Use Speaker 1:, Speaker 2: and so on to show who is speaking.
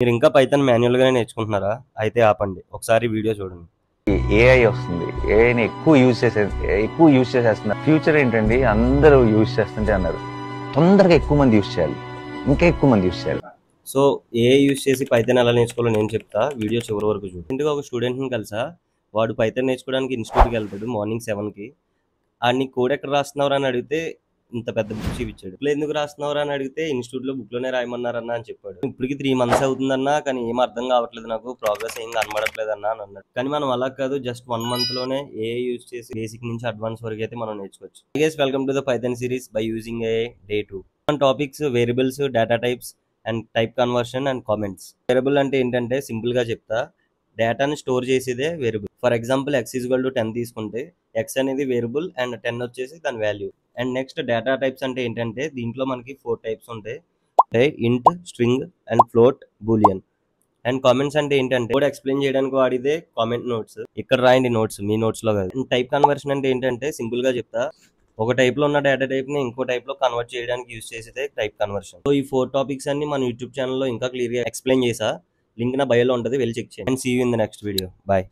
Speaker 1: మీరు ఇంకా పైథాన్ మాన్యువల్‌గానే నేర్చుకుంటున్నారా? అయితే ఆపండి. ఒకసారి వీడియో చూడండి.
Speaker 2: ఏఐ వస్తుంది. ఏఐని ఎక్కువ యూజ్ చేసేస్తున్నారు. ఫ్యూచర్ ఏంటండి, అందరూ యూజ్ చేస్తుంటే అన్నారు. తొందరగా ఎక్కువ మంది యూజ్ చేయాలి. ఇంకా ఎక్కువ మంది యూజ్ చేయాలి.
Speaker 1: సో ఏఐ యూజ్ చేసి పైథాన్ ఎలా నేర్చుకోవాలో నేను చెప్తా. వీడియో చివరి వరకు చూడు. రీసెంట్‌గా ఒక స్టూడెంట్‌ని కలిసా. వాడు పైథాన్ నేర్చుకోవడానికి ఇన్‌స్టిట్యూట్‌కి వెళ్తాడు మార్నింగ్ 7కి. ఆడిని కోడ్ ఎక్కడ రాస్తున్నావురా అని అడిగితే ఇంత పెద్ద బుక్ చూపించాడు. బుక్‌లో ఎందుకు రాస్తున్నావురా అని అడిగితే ఇన్‌స్టిట్యూట్‌లో బుక్‌లోనే రాయమన్నారన్నా అని చెప్పాడు. ఇప్పటికి 3 మంత్స్ అవుతుందన్నా కానీ ఏం అర్థం కావట్లేదు, నాకు ప్రోగ్రెస్ ఏం కనబడట్లేదన్నా అని అన్నాడు. కానీ మనం అలా కాదు, జస్ట్ 1 మంత్‌లోనే ఏఐ యూజ్ చేసి బేసిక్ నుంచి అడ్వాన్స్ వరకు అయితే మనం నేర్చుకోవచ్చు. Guys, welcome to the Python series by using AI day 2. మన topics variables, data types and type conversion and comments. Variable అంటే ఏంటంటే సింపుల్ గా చెప్తా, డేటాని స్టోర్ చేసేదే వేరియబుల్. ఫర్ ఎగ్జాంపుల్ x = 10 తీసుకుంటే x అనేది వేరియబుల్ అండ్ 10 వచ్చేసి దాని value. And next data types అంటే ఏంటంటే దీంట్లో మనకి 4 టైప్స్ ఉంటాయి. ఇంట్, string and float, Boolean. And comments అంటే ఏంటంటే కోడ్ ఎక్స్ప్లెయిన్ చేయడానికి వాడిదే కామెంట్ నోట్స్. ఇక్కడ రాయండి నోట్స్, మీ నోట్స్ లో కాదు. అండ్ టైప్ కన్వర్షన్ అంటే ఏంటంటే సింపుల్ గా చెప్తా, ఒక టైప్ లో ఉన్న డేటా టైప్ ని ఇంకో టైప్ లో కన్వర్ట్ చేయడానికి యూజ్ చేసేదే టైప్ కన్వర్షన్. సో ఈ 4 టాపిక్స్ అన్ని మన యూట్యూబ్ ఛానల్లో ఇంకా క్లియర్ గా ఎక్స్ప్లెయిన్ చేసా. లింక్ నా బయోలో ఉంటుంది, వెళ్ళి చెక్ చేయండి. And see you in the next video. Bye.